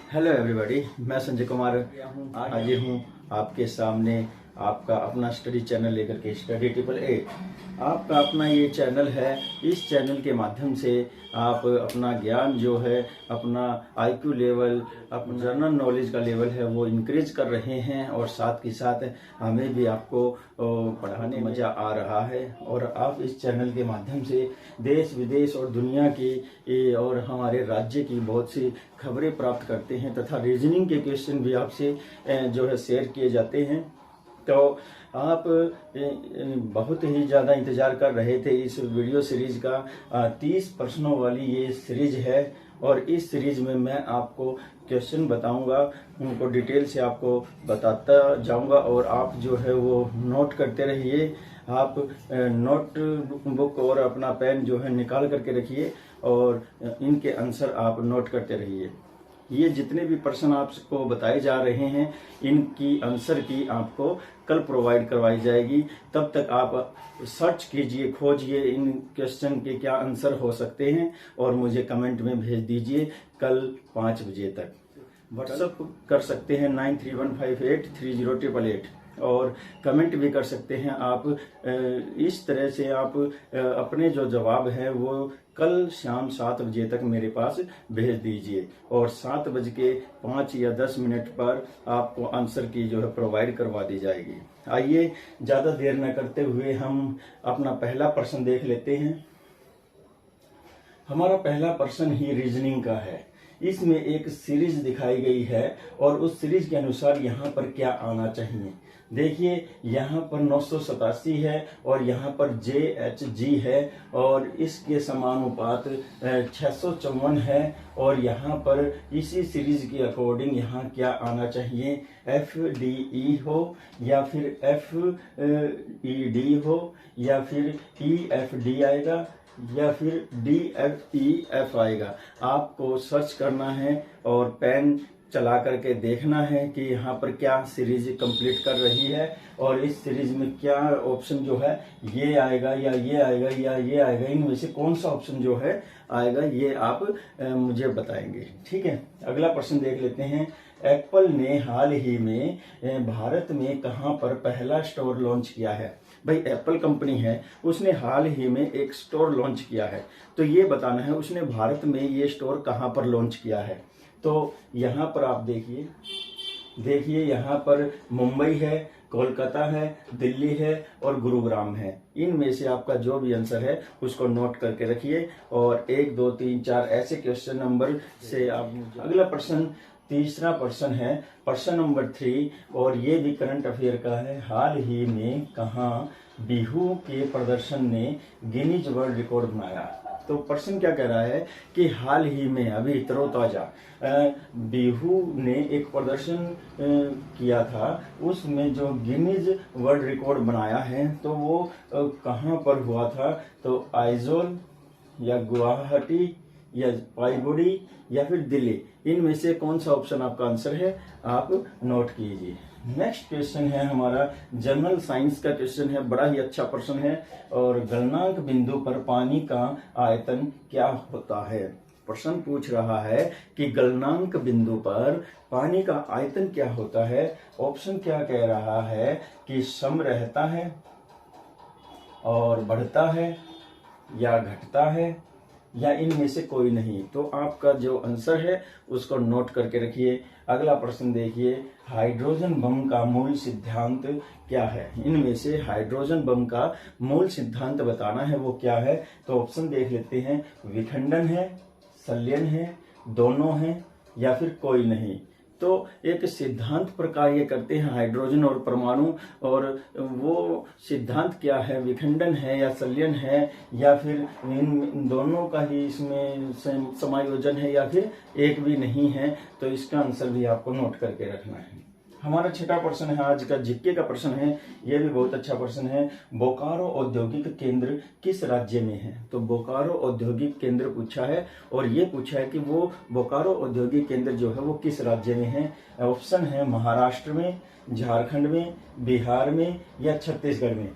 Hello everybody, मैं संजय कुमार हाजिर हूँ आपके सामने आपका अपना स्टडी चैनल लेकर के। स्टडी 888 आपका अपना ये चैनल है। इस चैनल के माध्यम से आप अपना ज्ञान जो है, अपना आईक्यू लेवल, अपना जनरल नॉलेज का लेवल है वो इंक्रीज कर रहे हैं और साथ के साथ हमें भी आपको पढ़ाने में मज़ा आ रहा है। और आप इस चैनल के माध्यम से देश विदेश और दुनिया की और हमारे राज्य की बहुत सी खबरें प्राप्त करते हैं तथा रीजनिंग के क्वेश्चन भी आपसे जो है शेयर किए जाते हैं। तो आप बहुत ही ज़्यादा इंतज़ार कर रहे थे इस वीडियो सीरीज का। 30 प्रश्नों वाली ये सीरीज है और इस सीरीज में मैं आपको क्वेश्चन बताऊंगा, उनको डिटेल से आपको बताता जाऊंगा और आप जो है वो नोट करते रहिए। आप नोट बुक और अपना पेन जो है निकाल करके रखिए और इनके आंसर आप नोट करते रहिए। ये जितने भी प्रश्न आपको बताए जा रहे हैं इनकी आंसर की आपको कल प्रोवाइड करवाई जाएगी। तब तक आप सर्च कीजिए, खोजिए इन क्वेश्चन के क्या आंसर हो सकते हैं और मुझे कमेंट में भेज दीजिए कल 5 बजे तक। व्हाट्सएप कर सकते हैं 9315830888 और कमेंट भी कर सकते हैं आप। इस तरह से आप अपने जो जवाब है वो कल शाम 7 बजे तक मेरे पास भेज दीजिए और 7:05 या 10 मिनट पर आपको आंसर की जो है प्रोवाइड करवा दी जाएगी। आइए ज़्यादा देर न करते हुए हम अपना पहला प्रश्न देख लेते हैं। हमारा पहला प्रश्न ही रीजनिंग का है। इसमें एक सीरीज दिखाई गई है और उस सीरीज के अनुसार यहाँ पर क्या आना चाहिए। देखिए यहाँ पर 987 है और यहाँ पर JHG है और इसके समानुपात 654 है और यहाँ पर इसी सीरीज के अकॉर्डिंग यहाँ क्या आना चाहिए, FDE हो या फिर FED हो या फिर EFD आएगा या फिर DFEF आएगा। आपको सर्च करना है और पेन चला करके देखना है कि यहाँ पर क्या सीरीज कंप्लीट कर रही है और इस सीरीज में क्या ऑप्शन जो है ये आएगा या ये आएगा या ये आएगा। इनमें से कौन सा ऑप्शन जो है आएगा ये आप मुझे बताएंगे। ठीक है, अगला प्रश्न देख लेते हैं। एप्पल ने हाल ही में भारत में कहां पर पहला स्टोर लॉन्च किया है। भाई एप्पल कंपनी है, उसने हाल ही में एक स्टोर लॉन्च किया है, तो ये बताना है उसने भारत में ये स्टोर कहां पर लॉन्च किया है। तो यहाँ पर आप देखिए यहाँ पर मुंबई है, कोलकाता है, दिल्ली है और गुरुग्राम है। इनमें से आपका जो भी आंसर है उसको नोट करके रखिए और 1 2 3 4 ऐसे क्वेश्चन नंबर से आप। अगला प्रश्न तीसरा प्रश्न है, प्रश्न नंबर 3 और ये भी करंट अफेयर का है। हाल ही में कहाँ बिहू के प्रदर्शन ने गिनीज वर्ल्ड रिकॉर्ड बनाया। तो प्रश्न क्या कह रहा है कि हाल ही में अभी तरोताजा बिहू ने एक प्रदर्शन किया था, उसमें जो गिनीज वर्ल्ड रिकॉर्ड बनाया है तो वो कहाँ पर हुआ था। तो आइजोल या गुवाहाटी या पाईगुड़ी या फिर दिल्ली, इनमें से कौन सा ऑप्शन आपका आंसर है आप नोट कीजिए। नेक्स्ट क्वेश्चन है हमारा जनरल साइंस का क्वेश्चन है, बड़ा ही अच्छा प्रश्न है और गलनांक बिंदु पर पानी का आयतन क्या होता है। प्रश्न पूछ रहा है कि गलनांक बिंदु पर पानी का आयतन क्या होता है। ऑप्शन क्या कह रहा है कि सम रहता है और बढ़ता है या घटता है या इनमें से कोई नहीं। तो आपका जो आंसर है उसको नोट करके रखिए। अगला प्रश्न देखिए, हाइड्रोजन बम का मूल सिद्धांत क्या है। इनमें से हाइड्रोजन बम का मूल सिद्धांत बताना है वो क्या है। तो ऑप्शन देख लेते हैं, विखंडन है, संलयन है, दोनों हैं या फिर कोई नहीं। तो एक सिद्धांत पर कार्य करते हैं हाइड्रोजन और परमाणु, और वो सिद्धांत क्या है, विखंडन है या संलयन है या फिर इन दोनों का ही इसमें समायोजन है या फिर एक भी नहीं है। तो इसका आंसर भी आपको नोट करके रखना है। हमारा छठा प्रश्न है, आज का जीके का प्रश्न है, ये भी बहुत अच्छा प्रश्न है। बोकारो औद्योगिक केंद्र किस राज्य में है। तो बोकारो औद्योगिक केंद्र पूछा है और ये पूछा है कि वो बोकारो औद्योगिक केंद्र जो है वो किस राज्य में है। ऑप्शन है महाराष्ट्र में, झारखंड में, बिहार में या छत्तीसगढ़ में।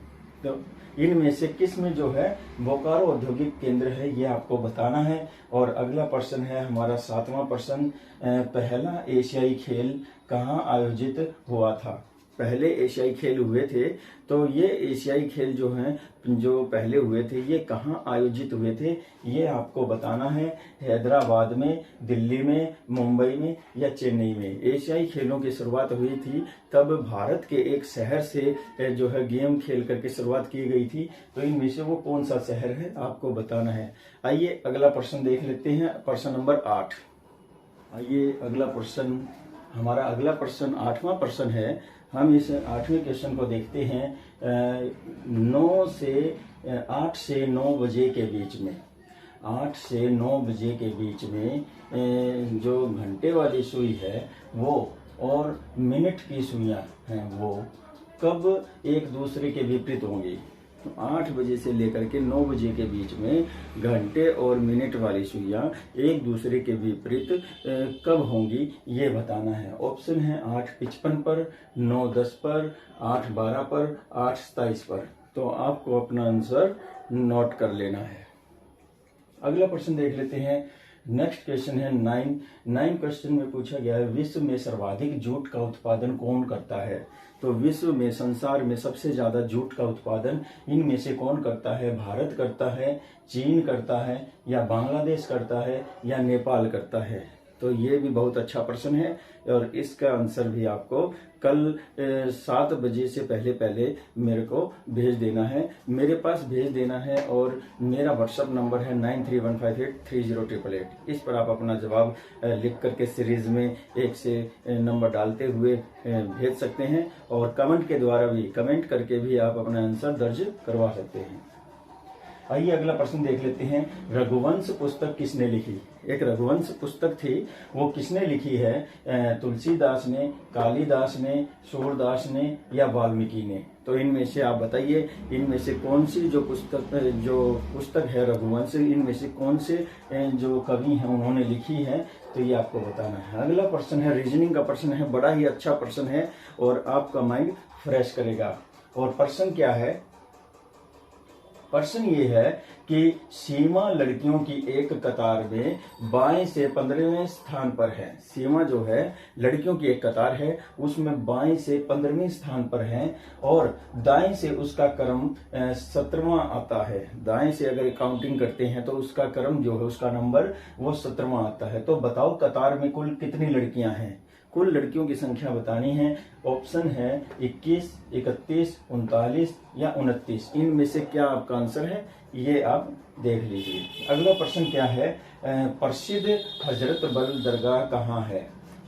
तो इनमें से किस में जो है बोकारो औद्योगिक केंद्र है, ये आपको बताना है। और अगला प्रश्न है हमारा 7वां प्रश्न, पहला एशियाई खेल कहाँ आयोजित हुआ था। पहले एशियाई खेल हुए थे, तो ये एशियाई खेल जो हैं जो पहले हुए थे ये कहाँ आयोजित हुए थे, ये आपको बताना है। हैदराबाद में, दिल्ली में, मुंबई में या चेन्नई में। एशियाई खेलों की शुरुआत हुई थी तब भारत के एक शहर से जो है गेम खेल करके शुरुआत की गई थी, तो इनमें से वो कौन सा शहर है आपको बताना है। आइए अगला प्रश्न देख लेते हैं, प्रश्न नंबर 8। आइए अगला प्रश्न, हमारा अगला प्रश्न 8वां प्रश्न है। हम इस 8वें क्वेश्चन को देखते हैं। 8 से 9 बजे के बीच में, 8 से 9 बजे के बीच में जो घंटे वाली सुई है वो और मिनट की सुइयां हैं वो कब एक दूसरे के विपरीत होंगी। तो 8 बजे से लेकर के 9 बजे के बीच में घंटे और मिनट वाली सुइयां एक दूसरे के विपरीत कब होंगी ये बताना है। ऑप्शन है 8:55 पर, 9:10 पर, 8:12 पर, 8:27 पर। तो आपको अपना आंसर नोट कर लेना है। अगला प्रश्न देख लेते हैं। नेक्स्ट क्वेश्चन है 9 क्वेश्चन में पूछा गया है विश्व में सर्वाधिक जूट का उत्पादन कौन करता है। तो विश्व में, संसार में सबसे ज्यादा जूट का उत्पादन इनमें से कौन करता है। भारत करता है, चीन करता है, या बांग्लादेश करता है, या नेपाल करता है। तो ये भी बहुत अच्छा प्रश्न है और इसका आंसर भी आपको कल 7 बजे से पहले मेरे को भेज देना है, मेरे पास भेज देना है। और मेरा व्हाट्सएप नंबर है 9315830888। इस पर आप अपना जवाब लिख करके सीरीज में 1 से नंबर डालते हुए भेज सकते हैं, और कमेंट के द्वारा भी, कमेंट करके भी आप अपना आंसर दर्ज करवा सकते हैं। आइए अगला प्रश्न देख लेते हैं। रघुवंश पुस्तक किसने लिखी। एक रघुवंश पुस्तक थी, वो किसने लिखी है। तुलसीदास ने, कालिदास ने, सूरदास ने या वाल्मीकि ने। तो इनमें से आप बताइए, इनमें से कौन सी जो पुस्तक है रघुवंश, इनमें से कौन से जो कवि हैं उन्होंने लिखी है, तो ये आपको बताना है। अगला प्रश्न है रीजनिंग का प्रश्न है, बड़ा ही अच्छा प्रश्न है और आपका माइंड फ्रेश करेगा। और प्रश्न क्या है, प्रश्न ये है कि सीमा लड़कियों की एक कतार में बाएं से 15वें स्थान पर है। सीमा जो है लड़कियों की एक कतार है, उसमें बाएं से 15वें स्थान पर है और दाएं से उसका क्रम 17वां आता है। दाएं से अगर काउंटिंग करते हैं तो उसका क्रम जो है, उसका नंबर वो 17वां आता है। तो बताओ कतार में कुल कितनी लड़कियां हैं। कुल लड़कियों की संख्या बतानी है। ऑप्शन है 21, 31, 39 या 29। इनमें से क्या आपका आंसर है ये आप देख लीजिए। अगला प्रश्न क्या है, प्रसिद्ध हजरत बल दरगाह कहाँ है।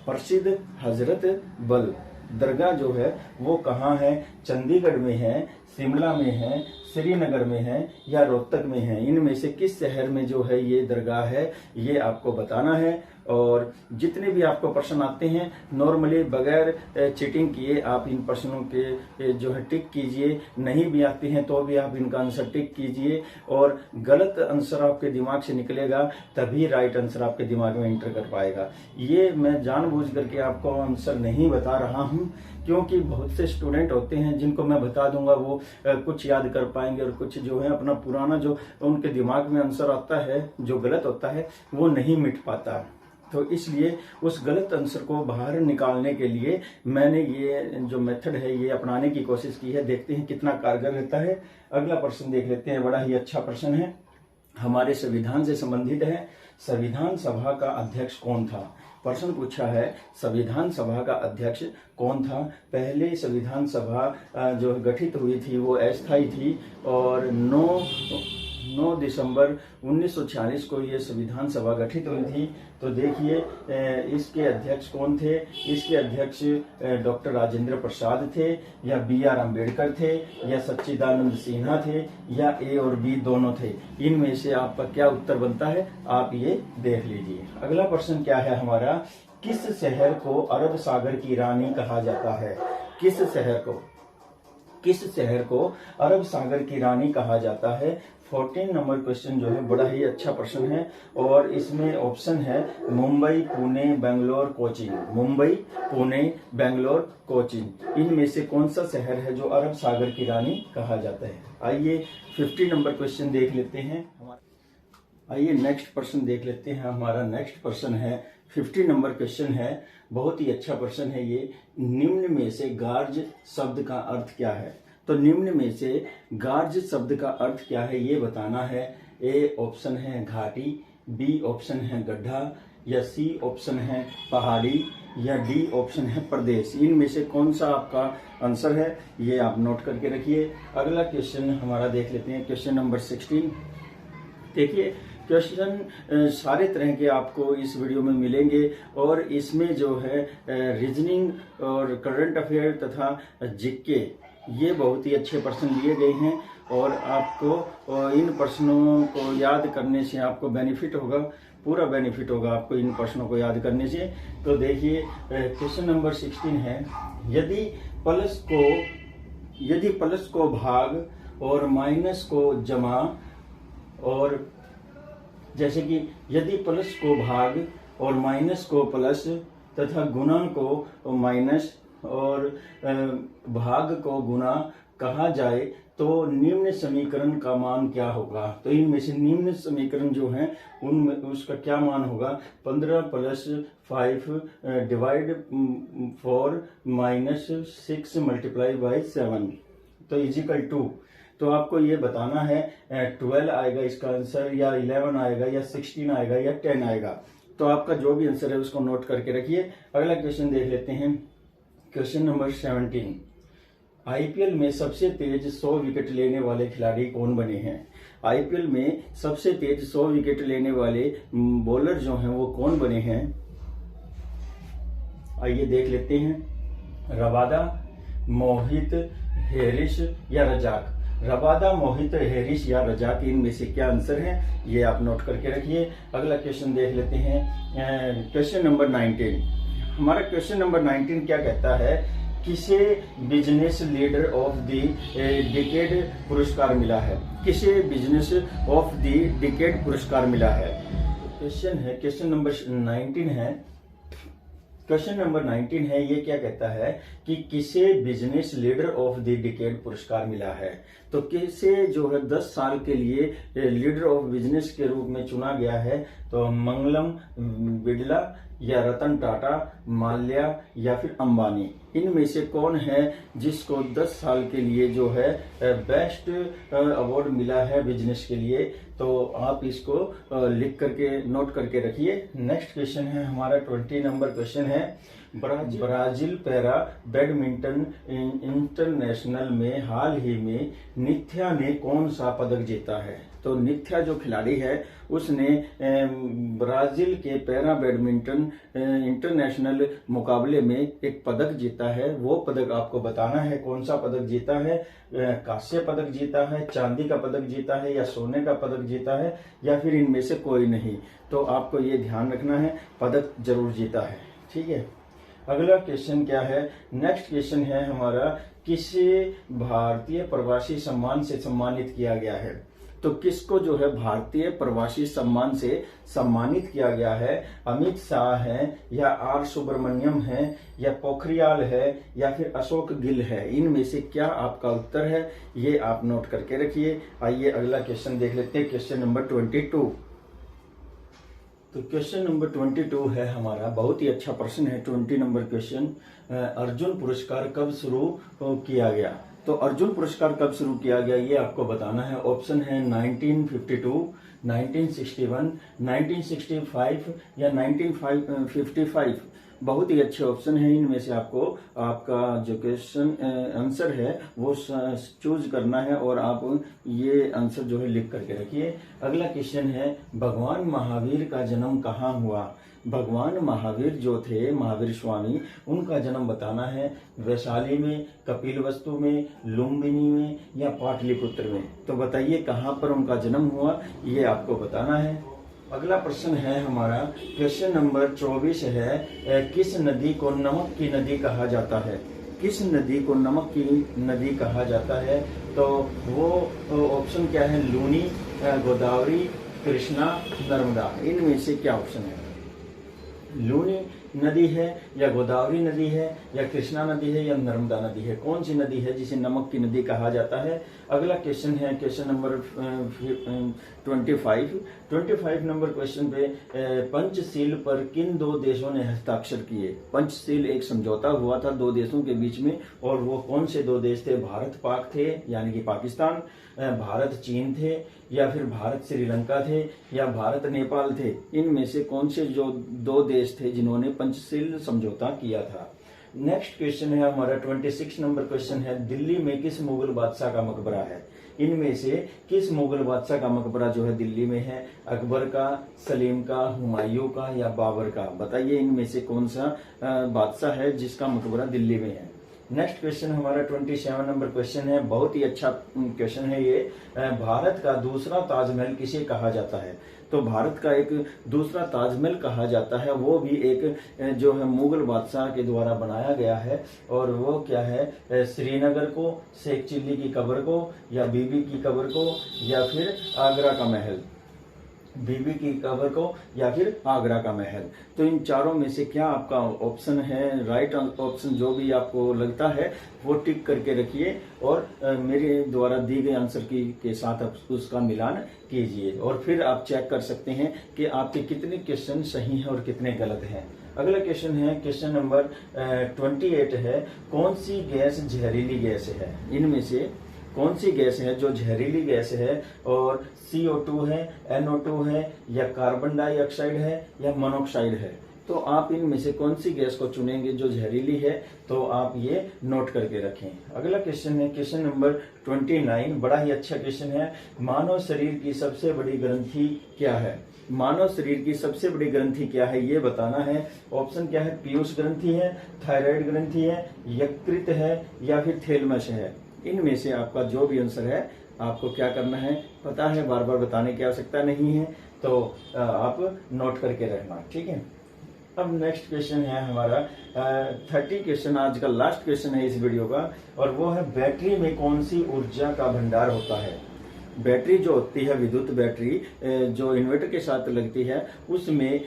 प्रसिद्ध हजरत बल दरगाह जो है वो कहाँ है। चंडीगढ़ में है, शिमला में है, श्रीनगर में है या रोहतक में है। इनमें से किस शहर में जो है ये दरगाह है, ये आपको बताना है। और जितने भी आपको प्रश्न आते हैं नॉर्मली बगैर चीटिंग किए आप इन प्रश्नों के जो है टिक कीजिए। नहीं भी आते हैं तो भी आप इनका आंसर टिक कीजिए, और गलत आंसर आपके दिमाग से निकलेगा तभी राइट आंसर आपके दिमाग में एंटर कर पाएगा। ये मैं जानबूझ करके आपको आंसर नहीं बता रहा हूँ, क्योंकि बहुत से स्टूडेंट होते हैं जिनको मैं बता दूंगा वो कुछ याद कर पाएंगे और कुछ जो है अपना पुराना जो उनके दिमाग में आंसर आता है जो गलत होता है वो नहीं मिट पाता। तो इसलिए उस गलत आंसर को बाहर निकालने के लिए मैंने ये जो मेथड है ये अपनाने की कोशिश की है। देखते हैं कितना कारगर रहता है। अगला प्रश्न देख लेते हैं, बड़ा ही अच्छा प्रश्न है, हमारे संविधान से संबंधित है। संविधान सभा का अध्यक्ष कौन था। प्रश्न पूछा है संविधान सभा का अध्यक्ष कौन था। पहले संविधान सभा जो गठित हुई थी वो अस्थायी थी और 9 दिसंबर 1946 को ये संविधान सभा गठित हुई थी। तो देखिए इसके अध्यक्ष कौन थे। इसके अध्यक्ष डॉक्टर राजेंद्र प्रसाद थे या BR अम्बेडकर थे या सच्चिदानंद सिन्हा थे या A और B दोनों थे। इनमें से आपका क्या उत्तर बनता है आप ये देख लीजिए। अगला प्रश्न क्या है हमारा, किस शहर को अरब सागर की रानी कहा जाता है। किस शहर को, किस शहर को अरब सागर की रानी कहा जाता है। 14 नंबर क्वेश्चन जो है बड़ा ही अच्छा प्रश्न है और इसमें ऑप्शन है मुंबई, पुणे, बेंगलोर, कोचीन। मुंबई, पुणे, बेंगलोर, कोचीन, इनमें से कौन सा शहर है जो अरब सागर की रानी कहा जाता है। आइए 50 नंबर क्वेश्चन देख लेते हैं। आइए नेक्स्ट प्रश्न देख लेते हैं। हमारा नेक्स्ट प्रश्न है 50 नंबर क्वेश्चन है, बहुत ही अच्छा प्रश्न है ये। निम्न में से गार्ज शब्द का अर्थ क्या है। तो निम्न में से गार्ज शब्द का अर्थ क्या है ये बताना है। ए ऑप्शन है घाटी, बी ऑप्शन है गड्ढा, या सी ऑप्शन है पहाड़ी, या डी ऑप्शन है प्रदेश। इनमें से कौन सा आपका आंसर है ये आप नोट करके रखिए। अगला क्वेश्चन हमारा देख लेते हैं, क्वेश्चन नंबर 16। देखिए क्वेश्चन सारे तरह के आपको इस वीडियो में मिलेंगे और इसमें जो है रीजनिंग और करंट अफेयर तथा जीके ये बहुत ही अच्छे प्रश्न लिए गए हैं और आपको इन प्रश्नों को याद करने से आपको बेनिफिट होगा, पूरा बेनिफिट होगा आपको इन प्रश्नों को याद करने से। तो देखिए क्वेश्चन नंबर 16 है, यदि प्लस को भाग और माइनस को जमा, और जैसे कि यदि प्लस को भाग और माइनस को प्लस तथा गुणा को माइनस और भाग को गुणा कहा जाए तो निम्न समीकरण का मान क्या होगा। तो इनमें से निम्न समीकरण जो है उनमें उसका क्या मान होगा। 15 + 5 डिवाइड 4 माइनस 6 मल्टीप्लाई बाई 7 तो इजिकल टू। तो आपको ये बताना है 12 आएगा इसका आंसर, या 11 आएगा, या 16 आएगा, या 10 आएगा। तो आपका जो भी आंसर है उसको नोट करके रखिए। अगला क्वेश्चन देख लेते हैं, क्वेश्चन नंबर 17। आईपीएल में सबसे तेज 100 विकेट लेने वाले खिलाड़ी कौन बने हैं। आईपीएल में सबसे तेज 100 विकेट लेने वाले बॉलर जो हैं वो कौन बने हैं। आइए देख लेते हैं, रबादा, मोहित, हैरिस या रजाक। रबादा, मोहित, हैरिस या रजाक, इनमें से क्या आंसर है ये आप नोट करके रखिए। अगला क्वेश्चन देख लेते हैं, क्वेश्चन नंबर 19। हमारा क्वेश्चन नंबर 19 क्या कहता है, किसे business leader of the decade पुरस्कार मिला है। किसे बिजनेस ऑफ द डिकेड पुरस्कार मिला है। क्वेश्चन है, क्वेश्चन नंबर 19 है, क्वेश्चन नंबर 19 है, ये क्या कहता है कि किसे business leader of the decade पुरस्कार मिला है। तो किसे जो है 10 साल के लिए लीडर ऑफ बिजनेस के रूप में चुना गया है। तो मंगलम बिड़ला, या रतन टाटा, माल्या, या फिर अंबानी, इनमें से कौन है जिसको 10 साल के लिए जो है बेस्ट अवार्ड मिला है बिजनेस के लिए। तो आप इसको लिख करके नोट करके रखिए। नेक्स्ट क्वेश्चन है हमारा 20 नंबर क्वेश्चन है, ब्राजील पैरा बैडमिंटन इंटरनेशनल में हाल ही में निथ्या ने कौन सा पदक जीता है। तो निथ्या जो खिलाड़ी है उसने ब्राजील के पैरा बैडमिंटन इंटरनेशनल मुकाबले में एक पदक जीता है। वो पदक आपको बताना है कौन सा पदक जीता है। कांस्य पदक जीता है, चांदी का पदक जीता है, या सोने का पदक जीता है, या फिर इनमें से कोई नहीं। तो आपको ये ध्यान रखना है, पदक जरूर जीता है। ठीक है, अगला क्वेश्चन क्या है, नेक्स्ट क्वेश्चन है हमारा, किसे भारतीय प्रवासी सम्मान से सम्मानित किया गया है। तो किसको जो है भारतीय प्रवासी सम्मान से सम्मानित किया गया है। अमित शाह है, या आर सुब्रमण्यम है, या पोखरियाल है, या फिर अशोक गिल है। इनमें से क्या आपका उत्तर है ये आप नोट करके रखिए। आइए अगला क्वेश्चन देख लेते हैं, क्वेश्चन नंबर 22। तो क्वेश्चन नंबर 22 है हमारा, बहुत ही अच्छा प्रश्न है 20 नंबर क्वेश्चन। अर्जुन पुरस्कार कब शुरू किया गया। तो अर्जुन पुरस्कार कब शुरू किया गया ये आपको बताना है। ऑप्शन है 1952, 1961, 1965 या 1955। बहुत ही अच्छे ऑप्शन है, इनमें से आपको आपका जो क्वेश्चन आंसर है वो चूज करना है और आप ये आंसर जो है लिख करके रखिए। अगला क्वेश्चन है, भगवान महावीर का जन्म कहाँ हुआ। भगवान महावीर जो थे, महावीर स्वामी, उनका जन्म बताना है। वैशाली में, कपिलवस्तु में, लुम्बिनी में, या पाटलिपुत्र में। तो बताइए कहाँ पर उनका जन्म हुआ ये आपको बताना है। अगला प्रश्न है हमारा, क्वेश्चन नंबर 24 है, किस नदी को नमक की नदी कहा जाता है। किस नदी को नमक की नदी कहा जाता है? तो वो ऑप्शन क्या है? लूनी, गोदावरी, कृष्णा, नर्मदा। इनमें से क्या ऑप्शन है? लूनी नदी है या गोदावरी नदी है या कृष्णा नदी है या नर्मदा नदी है? कौन सी नदी है जिसे नमक की नदी कहा जाता है? अगला क्वेश्चन है क्वेश्चन नंबर 25 नंबर क्वेश्चन पे पंचशील पर किन दो देशों ने हस्ताक्षर किए? पंचशील एक समझौता हुआ था दो देशों के बीच में, और वो कौन से दो देश थे? भारत पाक थे यानी कि पाकिस्तान, भारत चीन थे, या फिर भारत श्रीलंका थे, या भारत नेपाल थे? इनमें से कौन से जो दो देश थे जिन्होंने पंचशील समझौता किया था? नेक्स्ट क्वेश्चन है हमारा 26 नंबर क्वेश्चन है, दिल्ली में किस मुगल बादशाह का मकबरा है? इनमें से किस मुगल बादशाह का मकबरा जो है दिल्ली में है? अकबर का, सलीम का, हुमायूं का या बाबर का? बताइए इनमें से कौन सा बादशाह है जिसका मकबरा दिल्ली में है? नेक्स्ट क्वेश्चन हमारा 27 नंबर क्वेश्चन है, बहुत ही अच्छा क्वेश्चन है ये। भारत का दूसरा ताजमहल किसे कहा जाता है? तो भारत का एक दूसरा ताजमहल कहा जाता है, वो भी एक जो है मुगल बादशाह के द्वारा बनाया गया है, और वो क्या है? श्रीनगर को, शेख चिल्ली की कब्र को, या बीबी की कब्र को, या फिर आगरा का महल? बीबी की कब्र को या फिर आगरा का महल? तो इन चारों में से क्या आपका ऑप्शन है? राइट ऑप्शन जो भी आपको लगता है वो टिक करके रखिए, और मेरे द्वारा दी गई आंसर के साथ आप उसका मिलान कीजिए, और फिर आप चेक कर सकते हैं कि आपके कितने क्वेश्चन सही हैं और कितने गलत हैं। अगला क्वेश्चन है क्वेश्चन नंबर 28 है, कौन सी गैस जहरीली गैस है? इनमें से कौन सी गैस है जो जहरीली गैस है? और CO2 है, NO2 है, या कार्बन डाइऑक्साइड है, या मोनोऑक्साइड है? तो आप इनमें से कौन सी गैस को चुनेंगे जो जहरीली है? तो आप ये नोट करके रखें। अगला क्वेश्चन है क्वेश्चन नंबर 29, बड़ा ही अच्छा क्वेश्चन है, मानव शरीर की सबसे बड़ी ग्रंथि क्या है? मानव शरीर की सबसे बड़ी ग्रंथि क्या है ये बताना है। ऑप्शन क्या है? पीयूष ग्रंथि है, थायराइड ग्रंथि है, यकृत है, या फिर थैलेमस है? इनमें से आपका जो भी आंसर है आपको क्या करना है पता है, बार बार बताने की आवश्यकता नहीं है, तो आप नोट करके रखना, ठीक है। अब नेक्स्ट क्वेश्चन है हमारा 30 क्वेश्चन, आज का लास्ट क्वेश्चन है इस वीडियो का, और वो है बैटरी में कौन सी ऊर्जा का भंडार होता है? बैटरी जो होती है, विद्युत बैटरी जो इन्वर्टर के साथ लगती है, उसमें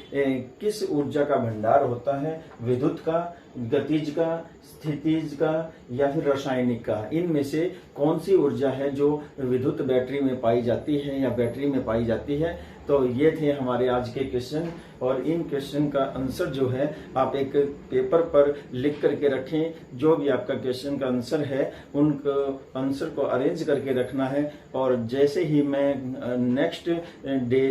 किस ऊर्जा का भंडार होता है? विद्युत का, गतिज का, स्थितिज का, या फिर रासायनिक का? इनमें से कौन सी ऊर्जा है जो विद्युत बैटरी में पाई जाती है या बैटरी में पाई जाती है? तो ये थे हमारे आज के क्वेश्चन, और इन क्वेश्चन का आंसर जो है आप एक पेपर पर लिख करके रखें। जो भी आपका क्वेश्चन का आंसर है उन आंसर को अरेंज करके रखना है, और जैसे ही मैं नेक्स्ट डे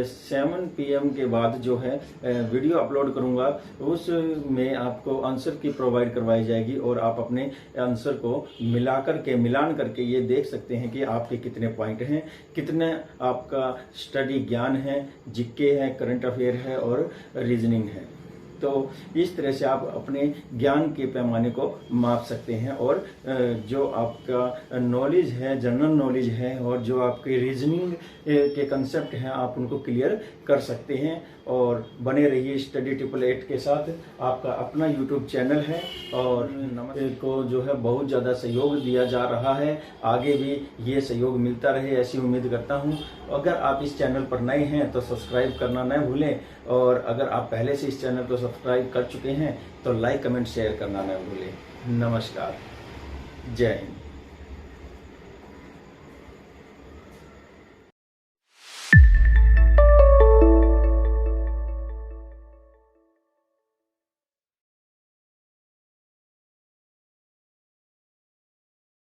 7 PM के बाद जो है वीडियो अपलोड करूंगा, उसमें आपको आंसर की प्रोवाइड करवाई जाएगी, और आप अपने आंसर को मिलान करके ये देख सकते हैं कि आपके कितने पॉइंट हैं, कितने आपका स्टडी ज्ञान है, जीके है, करंट अफेयर है और रीजनिंग है। तो इस तरह से आप अपने ज्ञान के पैमाने को माप सकते हैं, और जो आपका नॉलेज है, जनरल नॉलेज है, और जो आपके रीजनिंग के कंसेप्ट हैं आप उनको क्लियर कर सकते हैं। और बने रहिए स्टडी 888 के साथ। आपका अपना YouTube चैनल है, और को जो है बहुत ज़्यादा सहयोग दिया जा रहा है, आगे भी ये सहयोग मिलता रहे ऐसी उम्मीद करता हूँ। अगर आप इस चैनल पर नए हैं तो सब्सक्राइब करना न भूलें, और अगर आप पहले से इस चैनल को सब्सक्राइब कर चुके हैं तो लाइक, कमेंट, शेयर करना न भूलें। नमस्कार, जय हिंद।